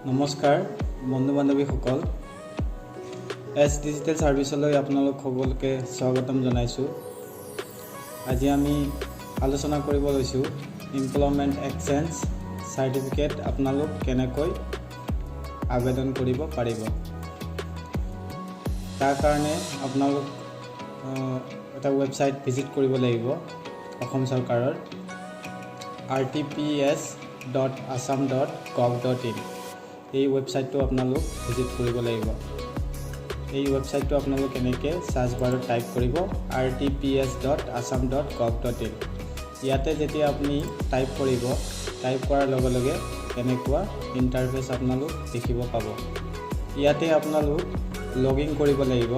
নমস্কাৰ বন্ধু বান্ধৱীসকল S digital সাৰ্ভিছলৈ আপোনালোক সকলোকে স্বাগতম জনাইছোঁ। আজি আমি আলোচনা কৰিব লৈছোঁ এমপ্লয়মেণ্ট এক্সচেঞ্জ চাৰ্টিফিকেট আপোনালোক কেনেকৈ আবেদন কৰিব পাৰিব। তাৰ কাৰণে আপোনালোক এটা ৱেবছাইট ভিজিট কৰিব লাগিব অসম চৰকাৰৰ rtps.assam.gov.in এই ৱেবছাইটটো আপোনালোক ভিজিট কৰিব লাগিব। এই ৱেবছাইটটো আপোনালোক এনেকৈ সাৰ্চ বাৰত টাইপ কৰিব rtps.assam.gov.in। ইয়াতে যেতিয়া আপুনি টাইপ কৰিব, টাইপ কৰাৰ লগে লগে এনেকুৱা ইণ্টাৰফেচ আপোনালোক দেখিব পাব। ইয়াতে আপোনালোক লগইন কৰিব লাগিব।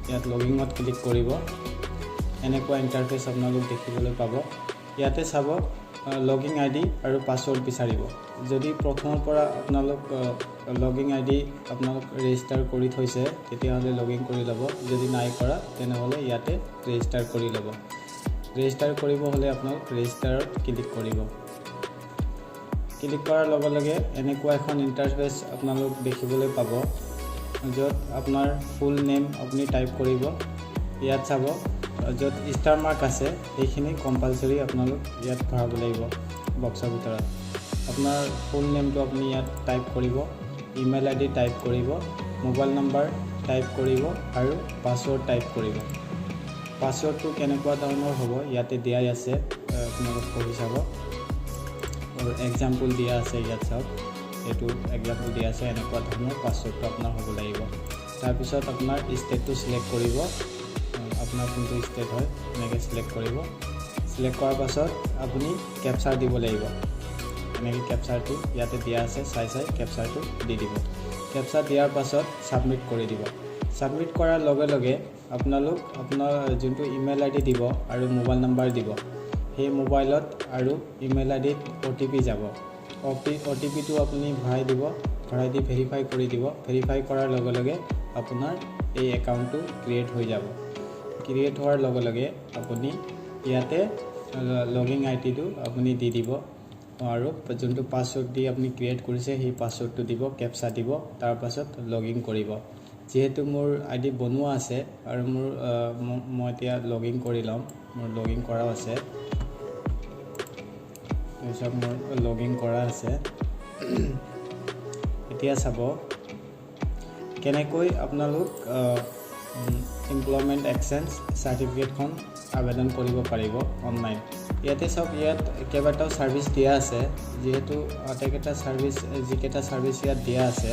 ইয়াত লগইনত ক্লিক কৰিব, এনেকুৱা ইণ্টাৰফেচ আপোনালোক দেখিবলৈ পাব। ইয়াতে চাব লগইন আইডি আৰু পাছৱৰ্ড বিচাৰিব। যদি প্ৰথমৰ পৰা আপোনালোক লগইন আইডি আপোনালোক ৰেজিষ্টাৰ কৰি থৈছে তেতিয়াহ'লে লগইন কৰি ল'ব। যদি নাই কৰা তেনেহ'লে ইয়াতে ৰেজিষ্টাৰ কৰি ল'ব। ৰেজিষ্টাৰ কৰিব হ'লে আপোনালোক ৰেজিষ্টাৰত ক্লিক কৰিব। ক্লিক কৰাৰ লগে লগে এনেকুৱা এখন ইণ্টাৰফেচ আপোনালোক দেখিবলৈ পাব, য'ত আপোনাৰ ফুল নেম আপুনি টাইপ কৰিব। ইয়াত চাব য'ত ষ্টাৰ মাৰ্ক আছে সেইখিনি কম্পালচৰি আপোনালোক ইয়াত ভৰাব লাগিব বক্সৰ ভিতৰত। আপোনাৰ ফুল নেমটো আপুনি ইয়াত টাইপ কৰিব, ইমেইল আইডি টাইপ কৰিব, মোবাইল নম্বৰ টাইপ কৰিব আৰু পাছৱৰ্ড টাইপ কৰিব। পাছৱৰ্ডটো কেনেকুৱা ধৰণৰ হ'ব ইয়াতে দিয়াই আছে, আপোনালোক পঢ়ি চাব। আৰু এক্সাম্পল দিয়া আছে ইয়াত চাওক, এইটো এক্সাম্পল দিয়া আছে। এনেকুৱা ধৰণৰ পাছৱৰ্ডটো আপোনাৰ হ'ব লাগিব। তাৰপিছত আপোনাৰ ষ্টেটটো চিলেক্ট কৰিব, আপোনাৰ কোনটো ষ্টেট হয় এনেকৈ চিলেক্ট কৰিব। চিলেক্ট কৰাৰ পাছত আপুনি কেপচাৰ দিব লাগিব। এনেকৈ কেপচাৰটো ইয়াতে দিয়া আছে, চাই কেপচাৰটো দি দিব। কেপচাৰ দিয়াৰ পাছত ছাবমিট কৰি দিব। ছাবমিট কৰাৰ লগে লগে আপোনালোক আপোনাৰ যোনটো ইমেইল আইডি দিব আৰু মোবাইল নম্বৰ দিব, সেই মোবাইলত আৰু ইমেইল আইডিত OTP যাব। OTPটো আপুনি ভৰাই দিব, ভৰাই দি ভেৰিফাই কৰি দিব। ভেৰিফাই কৰাৰ লগে লগে আপোনাৰ এই একাউণ্টটো ক্ৰিয়েট হৈ যাব। ক্ৰিয়েট হোৱাৰ লগে লগে আপুনি ইয়াতে লগইন আইডিটো আপুনি দি দিব আৰু যোনটো পাছৱৰ্ড দি আপুনি ক্ৰিয়েট কৰিছে সেই পাছৱৰ্ডটো দিব, কেপচা দিব, তাৰপাছত লগইন কৰিব। যিহেতু মোৰ আইডি বনোৱা আছে আৰু মই এতিয়া লগইন কৰি ল'ম। মোৰ লগইন কৰাও আছে, তাৰপিছত মোৰ লগইন কৰা আছে। এতিয়া চাব কেনেকৈ আপোনালোক এমপ্লয়মেণ্ট এক্সচেঞ্জ চাৰ্টিফিকেটখন আবেদন কৰিব পাৰিব অনলাইন। ইয়াতে চাওক, ইয়াত কেইবাটাও ছাৰ্ভিচ দিয়া আছে। যিহেতু আটাইকেইটা ছাৰ্ভিচ যিকেইটা ছাৰ্ভিচ ইয়াত দিয়া আছে,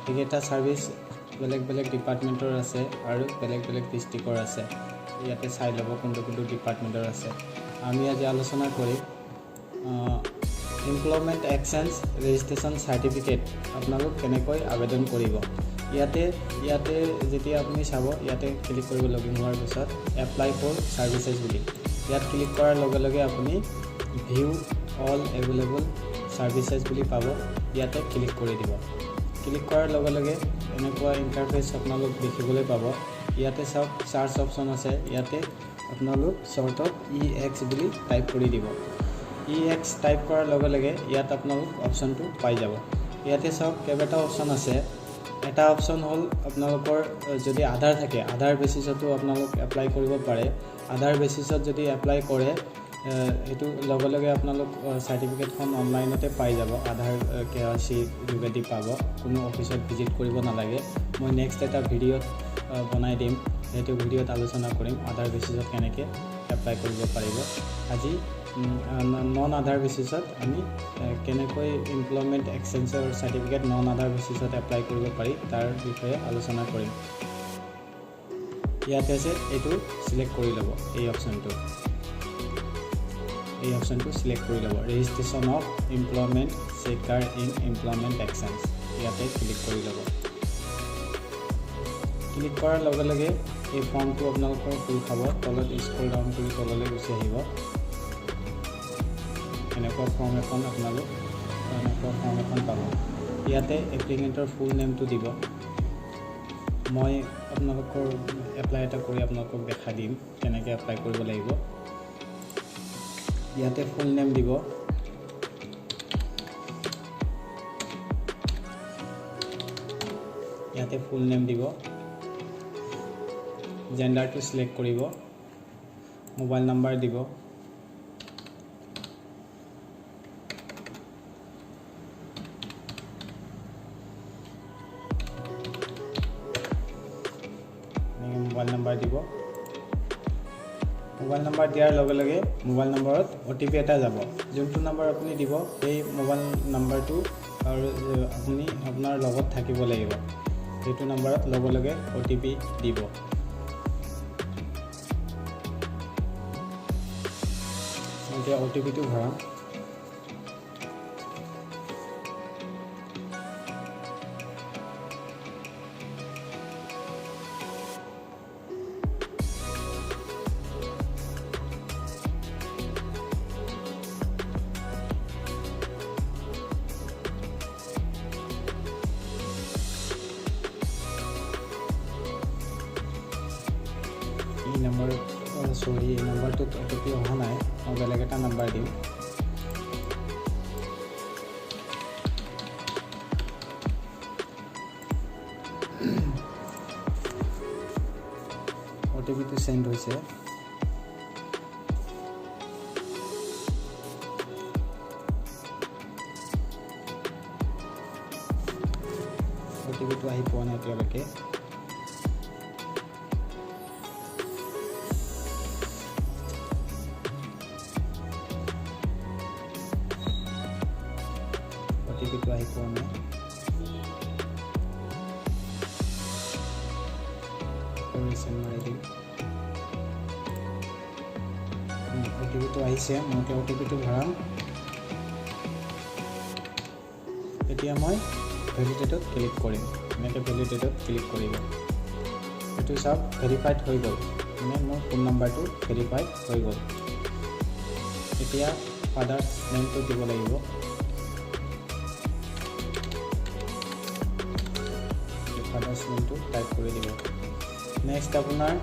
সেইকেইটা ছাৰ্ভিচ বেলেগ বেলেগ ডিপাৰ্টমেণ্টৰ আছে আৰু বেলেগ বেলেগ ডিষ্ট্ৰিক্টৰ আছে। ইয়াতে চাই ল'ব কোনটো কোনটো ডিপাৰ্টমেণ্টৰ আছে। আমি আজি আলোচনা কৰিম এমপ্লয়মেণ্ট এক্সচেঞ্জ ৰেজিষ্ট্ৰেশ্যন চাৰ্টিফিকেট আপোনালোক কেনেকৈ আবেদন কৰিব। ইয়াতে যেতিয়া আপুনি চাব, ইয়াতে ক্লিক কৰিব লগইন হোৱাৰ পিছত এপ্লাই ফৰ ছাৰ্ভিচেছ বুলি। ইয়াত ক্লিক কৰাৰ লগে লগে আপুনি ভিউ অল এভেইলেবল ছাৰ্ভিচেছ বুলি পাব। ইয়াতে ক্লিক কৰি দিব। ক্লিক কৰাৰ লগে লগে এনেকুৱা ইণ্টাৰফেচ আপোনালোক দেখিবলৈ পাব। ইয়াতে চাওক চাৰ্চ অপশ্যন আছে, ইয়াতে আপোনালোক শ্বৰ্টত EX বুলি টাইপ কৰি দিব। EX টাইপ কৰাৰ লগে লগে ইয়াত আপোনালোক অপশ্যনটো পাই যাব। ইয়াতে চাওক কেইবাটাও অপশ্যন আছে। এটা অপশ্যন হ'ল আপোনালোকৰ যদি আধাৰ থাকে, আধাৰ বেচিছতো আপোনালোক এপ্লাই কৰিব পাৰে। আধাৰ বেচিছত যদি এপ্লাই কৰে, সেইটো লগে লগে আপোনালোক চাৰ্টিফিকেটখন অনলাইনতে পাই যাব। আধাৰ KYC যোগেদি পাব, কোনো অফিচত ভিজিট কৰিব নালাগে। মই নেক্সট এটা ভিডিঅ'ত বনাই দিম, সেইটো ভিডিঅ'ত আলোচনা কৰিম আধাৰ বেচিছত কেনেকৈ এপ্লাই কৰিব পাৰিব। আজি নন আধাৰ বেচিছত আমি কেনেকৈ এমপ্লয়মেণ্ট এক্সচেঞ্জৰ চাৰ্টিফিকেট নন আধাৰ বেচিছত এপ্লাই কৰিব পাৰি তাৰ বিষয়ে আলোচনা কৰিম। ইয়াতে আছে, এইটো চিলেক্ট কৰি ল'ব। এই অপশ্যনটো চিলেক্ট কৰি ল'ব। Registration of employment checker in employment exchange, ইয়াতে ক্লিক কৰি ল'ব। ক্লিক কৰাৰ লগে লগে এই ফৰ্মটো আপোনালোকৰ খোল খাব। তলত স্ক্ৰল ডাউন কৰি তললৈ গুচি আহিব। এনেকুৱা ফৰ্ম এখন পাব। ইয়াতে এপ্লিকেণ্টৰ ফুল নেমটো দিব। মই আপোনালোকৰ এপ্লাই এটা কৰি আপোনালোকক দেখাই দিম কেনেকৈ এপ্লাই কৰিব লাগিব। ইয়াতে ফুল নেম দিব, ইয়াতে ফুল নেম দিব জেন্ডাৰটো সিলেক্ট কৰিব মোবাইল নাম্বাৰ দিব মোবাইল নাম্বাৰ দিব মোবাইল নাম্বাৰ দিয়াৰ লগে লগে মোবাইল নম্বৰত OTP এটা যাব যোনটো নাম্বাৰ আপুনি দিব এই মোবাইল নাম্বাৰটো আৰু আপুনি আপোনাৰ লগত থাকিব লাগিব এইটো নাম্বাৰত লগে লগে OTP দিব এতিয়া OTP টো ভৰাম নম্বৰ সৰি এই নম্বৰটোত OTP অহা নাই মই বেলেগ এটা নম্বৰ দিম OTP টো সেন্ড হৈছে OTP টো আহি পোৱা নাই এতিয়ালৈকে OTP টো আহি পোৱা নাই ৰিসেন্ড মাৰি দিম OTP টো আহিছে মই OTP টো ভৰাম এতিয়া মই ভেলিডেটত ক্লিক কৰিম এনেকৈ ভেলিডেটত ক্লিক কৰিব এইটো সব ভেৰিফাইড হৈ গ'ল মানে মোৰ ফোন নাম্বাৰটো ভেৰিফাইড হৈ গ'ল এতিয়া ফাদাৰ্ছ নেমটো দিব লাগিব ফাদাৰ্ছ নেমটো টাইপ কৰি দিব নেক্সট আপোনাৰ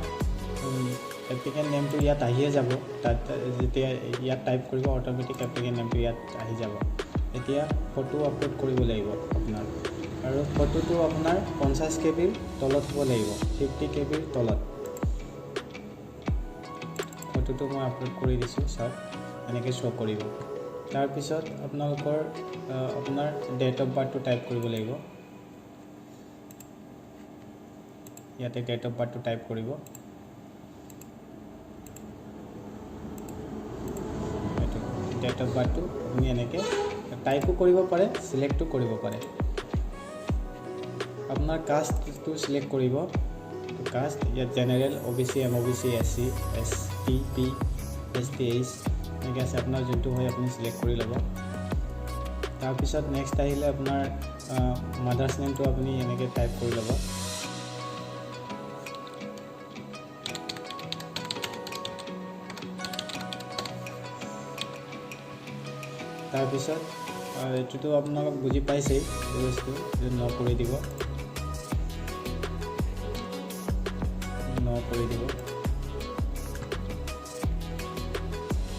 এপ্লিকেণ্ট নেমটো ইয়াত আহিয়ে যাব তাত যেতিয়া ইয়াত টাইপ কৰিব অটোমেটিক এপ্লিকেণ্ট নেমটো ইয়াত আহি যাব এতিয়া ফটো আপলোড কৰিব লাগিব আপোনাৰ আৰু ফটোটো আপোনাৰ 50 কেবিৰ তলত হ'ব লাগিব 50 কেবিৰ তলত ফটোটো মই আপলোড কৰি দিছোঁ সব এনেকৈ শ্ব' কৰিব তাৰপিছত আপোনালোকৰ আপোনাৰ ডেট অফ বাৰ্থটো টাইপ কৰিব লাগিব ইয়াতে ডেট অফ বাৰ্থটো টাইপ কৰিব ডেট অফ বাৰ্থটো আপুনি এনেকৈ টাইপো কৰিব পাৰে সিলেক্টও কৰিব পাৰে আপোনাৰ কাষ্টটো সিলেক্ট কৰিব কাষ্ট ইয়াত general OBC MOBC SC ST P STH এনেকৈ আছে আপোনাৰ যোনটো হয় আপুনি সিলেক্ট কৰি ল'ব তাৰপিছত নেক্সট আহিলে আপোনাৰ মাদাৰ্ছ নেমটো আপুনি এনেকৈ টাইপ কৰি ল'ব তাৰপিছত এইটোতো আপোনালোক বুজি পাইছেই বস্তু ন কৰি দিব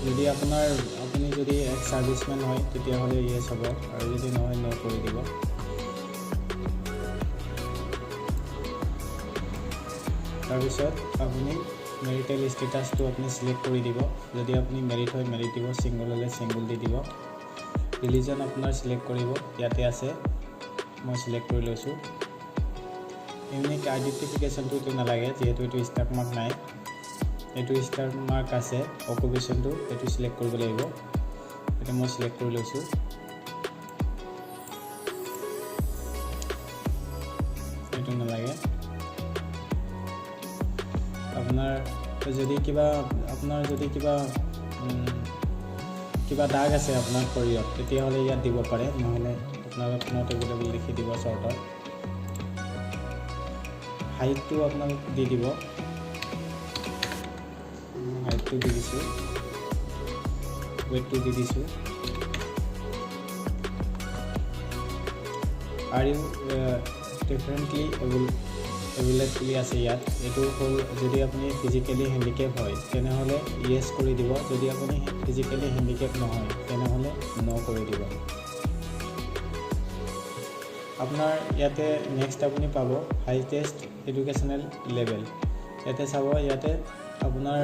যদি আপুনি যদি এক সাৰ্ভিসম্যান হয় তেতিয়াহ'লে ইয়েছ হ'ব আৰু যদি নহয় ন কৰি দিব তাৰপিছত আপুনি মেৰিটেল ষ্টেটাছটো আপুনি সিলেক্ট কৰি দিব যদি আপুনি মেৰিট হয় মেৰিট দিব সিংগল হ'লে সিংগল দি দিব ৰিলিজন আপোনাৰ সিলেক্ট কৰিব ইয়াতে আছে মই সিলেক্ট কৰি লৈছোঁ ইউনিক আইডেন্টিফিকেশনটো নালাগে যেহেতু এইটো ষ্টাৰ মাৰ্ক নাই এইটো ষ্টাৰ মাৰ্ক আছে অকুপেশ্যনটো এইটো সিলেক্ট কৰিব লাগিব এইটো মই সিলেক্ট কৰি লৈছোঁ এইটো নালাগে আপোনাৰ যদি কিবা দাগ আছে আপোনাৰ শৰীৰত তেতিয়াহ'লে ইয়াত দিব পাৰে নহ'লে আপোনালোক নট এভেইলেবল লিখি দিব শ্বৰ্টত হাইটটো আপোনালোক দি দিব হাইটটো দি দিছোঁ ৱেটটো দি দিছোঁ আৰু ডিফাৰেণ্টলি এভেইলেবলি আছে ইয়াত এইটো হ'ল যদি আপুনি ফিজিকেলি হেণ্ডিকেপ হয় তেনেহ'লে ইয়েছ কৰি দিব যদি আপুনি ফিজিকেলি হেণ্ডিকেপ নহয় তেনেহ'লে ন কৰি দিব আপোনাৰ ইয়াতে নেক্সট আপুনি পাব হাইটেষ্ট এডুকেশ্যনেল লেভেল। ইয়াতে চাব, ইয়াতে আপোনাৰ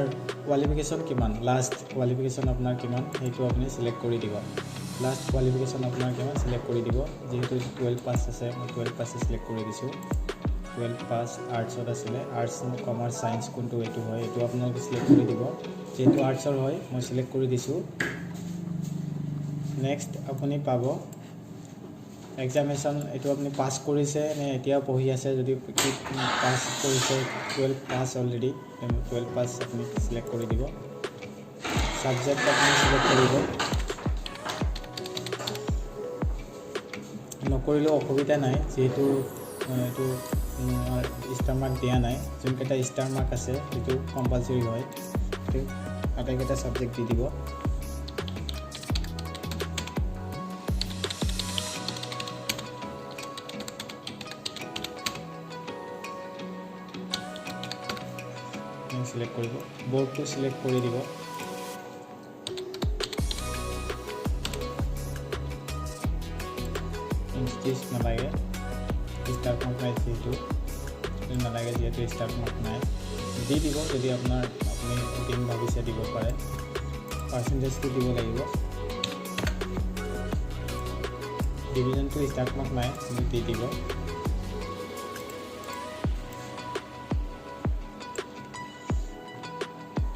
কোৱালিফিকেশ্যন কিমান, লাষ্ট কোৱালিফিকেশ্যন আপোনাৰ কিমান সেইটো আপুনি চিলেক্ট কৰি দিব। লাষ্ট কোৱালিফিকেশ্যন আপোনাৰ কিমান চিলেক্ট কৰি দিব। যিহেতু 12 পাছ আছে, মই 12 পাছ চিলেক্ট কৰি দিছোঁ। 12 পাছ আৰ্টছত আছিলে, আৰ্টছ কমাৰ্চ ছায়েন্স কোনটো এইটো হয় এইটো আপোনালোকে চিলেক্ট কৰি দিব। যিহেতু আৰ্টছৰ হয় মই চিলেক্ট কৰি দিছোঁ। নেক্সট আপুনি পাব এক্সামিনেশ্যন, এইটো আপুনি পাছ কৰিছে নে এতিয়া পঢ়ি আছে। যদি পাছ কৰিছে 12 পাছ অলৰেডি, 12 পাছ আপুনি চিলেক্ট কৰি দিব। ছাবজেক্ট আপুনি চিলেক্ট কৰিব, নকৰিলেও অসুবিধা নাই, যিহেতু এইটো ষ্টাৰ মাৰ্ক দিয়া নাই। যোনকেইটা ষ্টাৰ মাৰ্ক আছে সেইটো কম্পালচৰি হয়, সেইটো আটাইকেইটা ছাবজেক্ট দি দিব। চিলেক্ট কৰিব, বৰ্ডটো চিলেক্ট কৰি দিব। ইনষ্টিটিউট নালাগে, ষ্টাৰ মাৰ্ক নাই যিহেতু নালাগে, যিহেতু ষ্টাৰ মাৰ্ক নাই দি দিব। যদি আপুনি দিম ভাবিছে দিব পাৰে। পাৰ্চেণ্টেজটো দিব লাগিব, ডিভিজনটো ষ্টাৰ মাৰ্ক নাই দি দিব।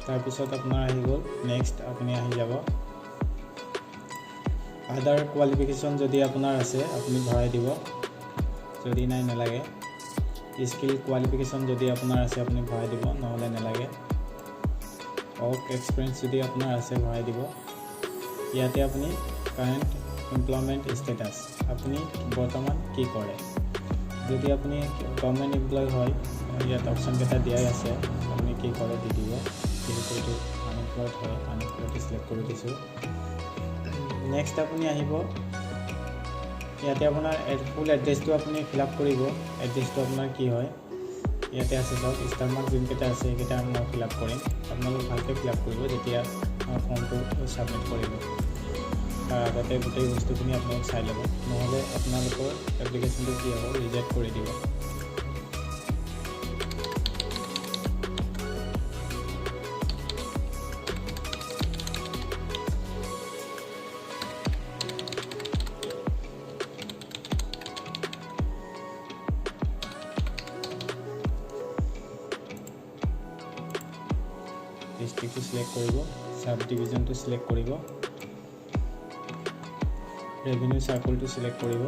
তাৰপিছত আপোনাৰ আহি গ'ল, নেক্সট আপুনি আহি যাব আদাৰ কোৱালিফিকেশ্যন যদি আপোনাৰ আছে আপুনি ভৰাই দিব, যদি নাই নালাগে। স্কিল কোৱালিফিকেশ্যন যদি আপোনাৰ আছে আপুনি ভৰাই দিব, নহ'লে নালাগে। ৱৰ্ক এক্সপিৰিয়েঞ্চ যদি আপোনাৰ আছে ভৰাই দিব। ইয়াতে আপুনি কাৰেণ্ট এমপ্লয়মেণ্ট ষ্টেটাছ, আপুনি বৰ্তমান কি কৰে। যদি আপুনি গভৰ্ণমেণ্ট এমপ্লয় হয় ইয়াত অপশ্যনকেইটা দিয়াই আছে, আপুনি কি কৰে দি দিব। যিহেতু এইটো আনএমপ্লয়ড হয়, আনএমপ্লয়ড চিলেক্ট কৰি দিছোঁ। নেক্সট আপুনি আহিব, ইয়াতে আপোনাৰ ফুল এড্ৰেছটো আপুনি ফিল আপ কৰিব। এড্ৰেছটো আপোনাৰ কি হয় ইয়াতে আছে চাওক, ষ্টাৰ মাৰ্ক যোনকেইটা আছে সেইকেইটা মই ফিল আপ কৰিম। আপোনালোক ভালকৈ ফিল আপ কৰিব যেতিয়া ফৰ্মটো ছাবমিট কৰিব। তাৰ আগতে গোটেই বস্তুখিনি আপোনালোক চাই ল'ব, নহ'লে আপোনালোকৰ এপ্লিকেশ্যনটো কি হ'ব ৰিজেক্ট কৰি দিব। ডিষ্ট্ৰিক্টটো চিলেক্ট কৰিব, ছাব ডিভিজনটো চিলেক্ট কৰিব, ৰেভিনিউ চাৰ্কুলটো চিলেক্ট কৰিব।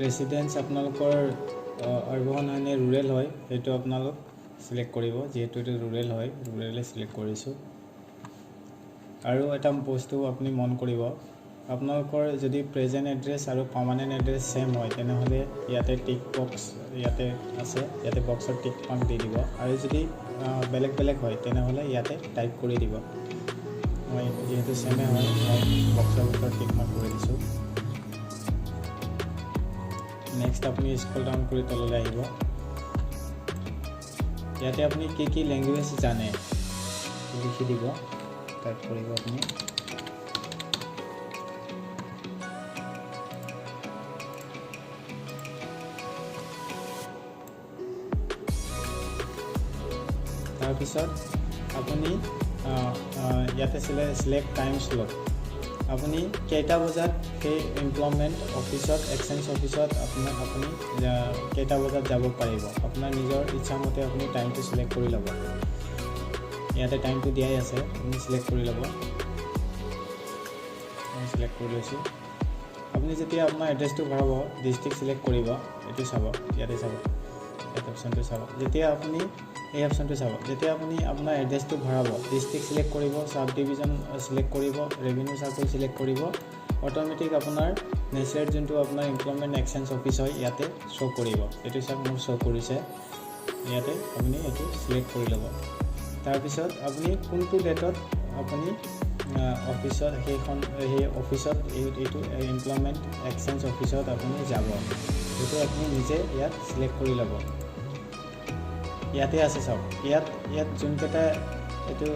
ৰেচিডেঞ্চ আপোনালোকৰ আৰবান হয় নে ৰুৰেল হয় সেইটো আপোনালোক চিলেক্ট কৰিব। যিহেতু এইটো ৰুৰেল হয়, ৰুৰেলে চিলেক্ট কৰিছোঁ। আৰু এটা বস্তু আপুনি মন কৰিব, আপোনালোকৰ যদি প্ৰেজেণ্ট এড্ৰেছ আৰু পাৰ্মানেণ্ট এড্ৰেছ ছেম হয় তেনেহ'লে ইয়াতে টিক বক্স ইয়াতে আছে, ইয়াতে বক্সত টিক মাৰ্ক দি দিব। আৰু যদি বেলেগ বেলেগ হয় তেনেহ'লে ইয়াতে টাইপ কৰি দিব। মই যিহেতু ছেমে হয় মই বক্সৰ ভিতৰত টিক মাৰ্ক কৰি দিছোঁ। নেক্সট আপুনি স্ক্ৰল ডাউন কৰি তললৈ আহিব। ইয়াতে আপুনি কি লেংগুৱেজ জানে লিখি দিব, টাইপ কৰিব আপুনি। তাৰপিছত আপুনি ইয়াতে চিলেক্ট টাইম স্লট, আপুনি কেইটা বজাত সেই এমপ্লয়মেণ্ট অফিচত এক্সচেঞ্জ অফিচত আপুনি কেইটা বজাত যাব পাৰিব। আপোনাৰ নিজৰ ইচ্ছামতে আপুনি টাইমটো চিলেক্ট কৰি ল'ব। ইয়াতে টাইমটো দিয়াই আছে, আপুনি চিলেক্ট কৰি ল'ব। মই চিলেক্ট কৰি লৈছোঁ। আপুনি যেতিয়া আপোনাৰ এড্ৰেছটো ভৰাব ডিষ্ট্ৰিক্ট চিলেক্ট কৰিব, এইটো চাব, ইয়াতে চাব, ইয়াত অপশ্যনটো চাব। যেতিয়া আপুনি এই অপশ্যনটো চাব, যেতিয়া আপুনি আপোনাৰ এড্ৰেছটো ভৰাব ডিষ্ট্ৰিক্ট চিলেক্ট কৰিব, ছাব ডিভিজন চিলেক্ট কৰিব, ৰেভিনিউ চাৰ্কুল চিলেক্ট কৰিব, অট'মেটিক আপোনাৰ নেচাৰেল যোনটো আপোনাৰ এমপ্লয়মেণ্ট এক্সচেঞ্জ অফিচ হয় ইয়াতে শ্ব' কৰিব। এইটো চাওক মোৰ শ্ব' কৰিছে, ইয়াতে আপুনি এইটো চিলেক্ট কৰি ল'ব। তাৰপিছত আপুনি কোনটো ডেটত আপুনি অফিচত সেই অফিচত এইটো এমপ্লয়মেণ্ট এক্সচেঞ্জ অফিচত আপুনি যাব, সেইটো আপুনি নিজে ইয়াত চিলেক্ট কৰি ল'ব। ইয়াতে আছে চাওক, ইয়াত যোনকেইটা এইটো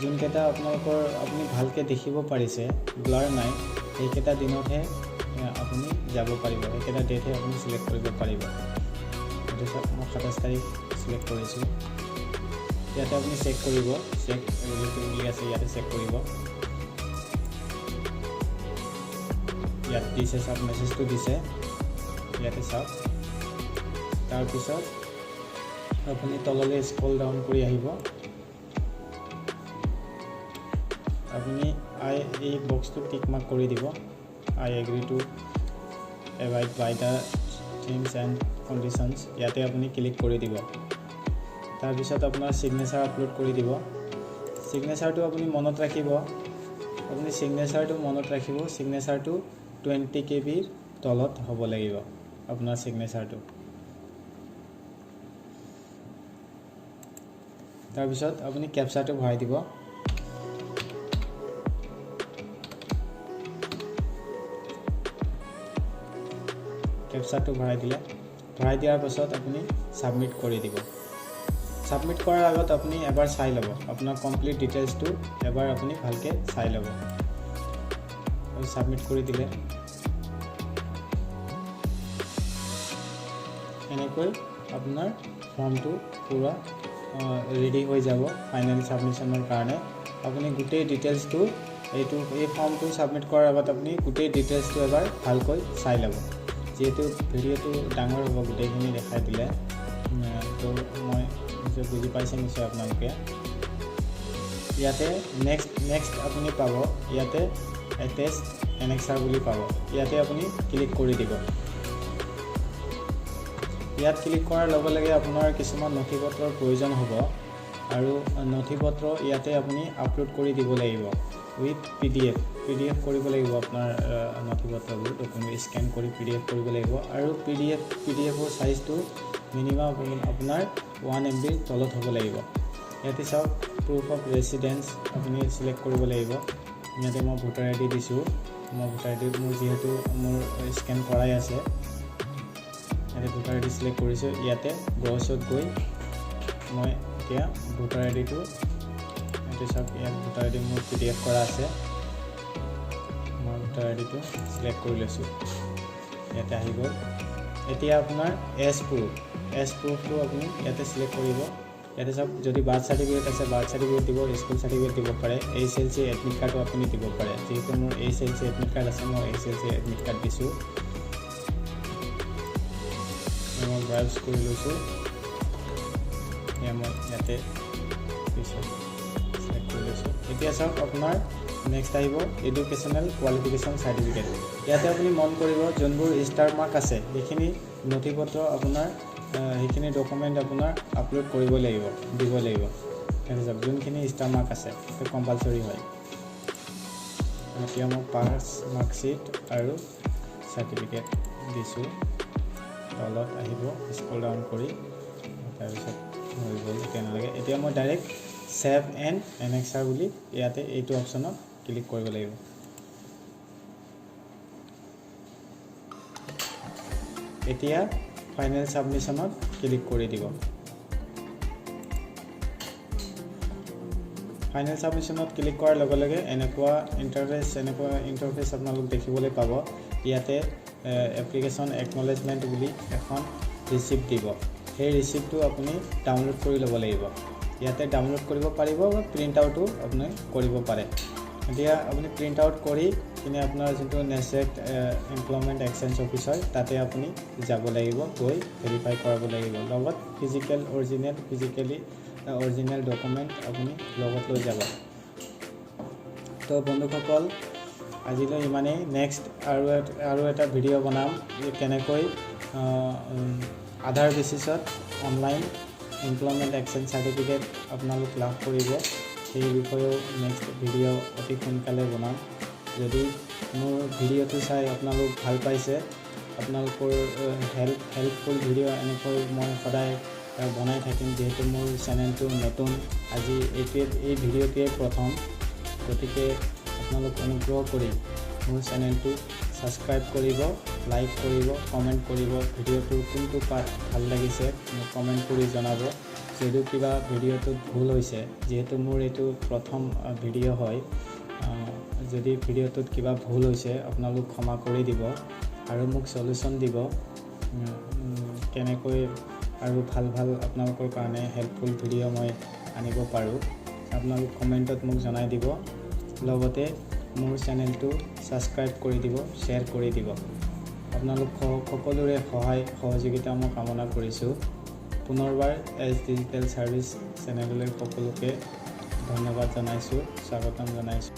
যোনকেইটা আপোনালোকৰ আপুনি ভালকৈ দেখিব পাৰিছে, ব্লাৰ নাই, এইকেইটা দিনতহে আপুনি যাব পাৰিব, এইকেইটা ডেটহে আপুনি চিলেক্ট কৰিব পাৰিব। এইটো চাওক মই 27 তাৰিখ চিলেক্ট কৰিছোঁ। ইয়াতে আপুনি চেক কৰিব, চেক বুলি আছে, ইয়াতে চেক কৰিব। ইয়াত দিছে চাওক, মেছেজটো দিছে, ইয়াতে চাওক। তাৰপিছত আপুনি তললৈ স্ক্ৰল ডাউন কৰি আহিব। আপুনি এই বক্সটো টিক মাৰ্ক কৰি দিব, I agree to abide by the things and conditions. ইয়াতে আপুনি ক্লিক কৰি দিব। তাৰপিছত আপোনাৰ ছিগনেচাৰ আপলোড কৰি দিব। ছিগনেচাৰটো আপুনি মনত ৰাখিব, ছিগনেচাৰটো 20 KB তলত হ'ব লাগিব আপোনাৰ ছিগনেচাৰটো। তাৰপিছত আপুনি কেপচাৰটো ভৰাই দিব। কেপচাৰটো ভৰাই দিয়াৰ পাছত আপুনি ছাবমিট কৰি দিব। ছাবমিট কৰাৰ আগত আপুনি এবাৰ চাই ল'ব, আপোনাৰ কমপ্লিট ডিটেইলছটো এবাৰ আপুনি ভালকৈ চাই ল'ব। আৰু ছাবমিট কৰি দিলে এনেকৈ আপোনাৰ ফৰ্মটো পূৰা ৰেডি হৈ যাব ফাইনেল ছাবমিশ্যনৰ কাৰণে। আপুনি গোটেই ডিটেইলছটো এই ফৰ্মটো ছাবমিট কৰাৰ আগত আপুনি গোটেই ডিটেইলছটো এবাৰ ভালকৈ চাই ল'ব। যিহেতু ভিডিঅ'টো ডাঙৰ হ'ব, গোটেইখিনি দেখাই দিলে, তো মই বুজি পাইছে নিশ্চয় আপোনালোকে। ইয়াতে নেক্সট আপুনি পাব, ইয়াতে এটেষ্ট এনেক্সাৰ বুলি পাব। ইয়াতে আপুনি ক্লিক কৰি দিব। ইয়াত ক্লিক কৰাৰ লগে লগে আপোনাৰ কিছুমান নথিপত্ৰৰ প্ৰয়োজন হ'ব, আৰু নথিপত্ৰ ইয়াতে আপুনি আপলোড কৰি দিব লাগিব উইথ PDF কৰিব লাগিব। আপোনাৰ নথিপত্ৰবোৰ ডকুমেণ্ট স্কেন কৰি PDF কৰিব লাগিব, আৰু PDFৰ চাইজটো মিনিমাম আপোনাৰ 1 MB তলত হ'ব লাগিব। ইয়াতে চাওক প্ৰুফ অফ ৰেচিডেঞ্চ আপুনি চিলেক্ট কৰিব লাগিব। ইয়াতে মই ভোটাৰ ID দিছোঁ, ভোটাৰ ID মোৰ যিহেতু মোৰ স্কেন কৰাই আছে, ইয়াতে ভোটাৰ ID চিলেক্ট কৰিছোঁ। ইয়াতে ব্ৰাউজত গৈ মই এতিয়া ভোটাৰ IDটো ইয়াতে চাওক, ইয়াত ভোটাৰ ID মোৰ PDF কৰা আছে, মই ভোটাৰ IDটো চিলেক্ট কৰি লৈছোঁ। ইয়াতে আহি গ'ল। এতিয়া আপোনাৰ এজ প্ৰুফটো আপুনি ইয়াতে চিলেক্ট কৰিব। ইয়াতে চাওক, যদি বাৰ্থ চাৰ্টিফিকেট আছে বাৰ্থ চাৰ্টিফিকেট দিব, স্কুল চাৰ্টিফিকেট দিব পাৰে, HLC এডমিট কাৰ্ডো আপুনি দিব পাৰে। যিহেতু মোৰ HLC এডমিট কাৰ্ড আছে, মই HLC এডমিট কাৰ্ড দিছোঁ। মই ব্ৰাউজ কৰি লৈছোঁ, মই ইয়াতে দিছোঁ, চিলেক্ট কৰি লৈছোঁ। এতিয়া চাওক আপোনাৰ নেক্সট আহিব এডুকেশ্যনেল কোৱালিফিকেশ্যন চাৰ্টিফিকেট। ইয়াতে আপুনি মন কৰিব, যোনবোৰ ষ্টাৰ মাৰ্ক আছে সেইখিনি নথিপত্ৰ আপোনাৰ সেইখিনি ডকুমেণ্ট আপোনাৰ আপলোড কৰিব লাগিব, দিব লাগিব। ইয়াতে চাওক, যোনখিনি ষ্টাৰ মাৰ্ক আছে সেইটো কম্পালচৰি হয়। এতিয়া মই পাছ মাৰ্কশ্বিট আৰু চাৰ্টিফিকেট দিছোঁ। তলত আহিব স্ক্ৰল ডাউন কৰি, তাৰপিছত হৈ গ'ল, এতিয়া নালাগে। এতিয়া মই ডাইৰেক্ট ছেভ এণ্ড এনেক্সাৰ বুলি ইয়াতে এইটো অপশ্যনত ক্লিক কৰিব লাগিব। এতিয়া ফাইনেল ছাবমিশ্যনত ক্লিক কৰি দিব। ফাইনেল ছাবমিশ্যনত ক্লিক কৰাৰ লগে লগে এনেকুৱা ইণ্টাৰফেচ আপোনালোক দেখিবলৈ পাব। ইয়াতে এপ্লিকেশ্যন একনলেজমেণ্ট বুলি এখন ৰিচিপ্ট দিব। সেই ৰিচিপ্টটো আপুনি ডাউনলোড কৰি ল'ব লাগিব। ইয়াতে ডাউনলোড কৰিব পাৰিব বা প্ৰিণ্ট আউটো আপুনি কৰিব পাৰে। এতিয়া আপুনি প্ৰিণ্ট আউট কৰি কিনে আপোনাৰ যোনটো নেচেক্ট এমপ্লয়মেণ্ট এক্সচেঞ্জ অফিচ হয় তাতে আপুনি যাব লাগিব, গৈ ভেৰিফাই কৰাব লাগিব। লগত ফিজিকেলি অৰিজিনেল ডকুমেণ্ট আপুনি লগত লৈ যাব। তো বন্ধুসকল, আজিলৈ ইমানেই। নেক্সট আৰু এটা ভিডিঅ' বনাম কেনেকৈ আধাৰ বেচিছত অনলাইন এমপ্লয়মেণ্ট এক্সচেঞ্জ চাৰ্টিফিকেট আপোনালোক লাভ কৰিব, সেই বিষয়েও নেক্সট ভিডিঅ' অতি সোনকালে বনাম। যদি মোৰ ভিডিঅ'টো চাই আপোনালোক ভাল পাইছে, আপোনালোকৰ হেল্পফুল ভিডিঅ' এনেকৈ মই সদায় বনাই থাকিম। যিহেতু মোৰ চেনেলটো নতুন, আজি এই ভিডিঅ'টোৱে প্ৰথম, গতিকে আপোনালোক অনুগ্ৰহ কৰি মোৰ চেনেলটো ছাবস্ক্ৰাইব কৰিব, লাইক কৰিব, কমেণ্ট কৰিব। ভিডিঅ'টোৰ কোনটো পাৰ্ট ভাল লাগিছে মোক কমেণ্ট কৰি জনাব। যদিও কিবা ভিডিঅ'টোত ভুল হৈছে, যিহেতু মোৰ এইটো প্ৰথম ভিডিঅ' হয়, যদি ভিডিঅ'টোত কিবা ভুল হৈছে আপোনালোক ক্ষমা কৰি দিব আৰু মোক সলিউশ্যন দিব কেনেকৈ আৰু ভাল আপোনালোকৰ কাৰণে হেল্পফুল ভিডিঅ' মই আনিব পাৰোঁ। আপোনালোক কমেণ্টত মোক জনাই দিব, লগতে মোৰ চেনেলটো ছাবস্ক্ৰাইব কৰি দিব, শ্বেয়াৰ কৰি দিব। আপোনালোক সকলোৰে সহায় সহযোগিতা মই কামনা কৰিছোঁ। পুনৰবাৰ এছ ডিজিটেল ছাৰ্ভিচ চেনেললৈ সকলোকে ধন্যবাদ জনাইছোঁ, স্বাগতম জনাইছোঁ।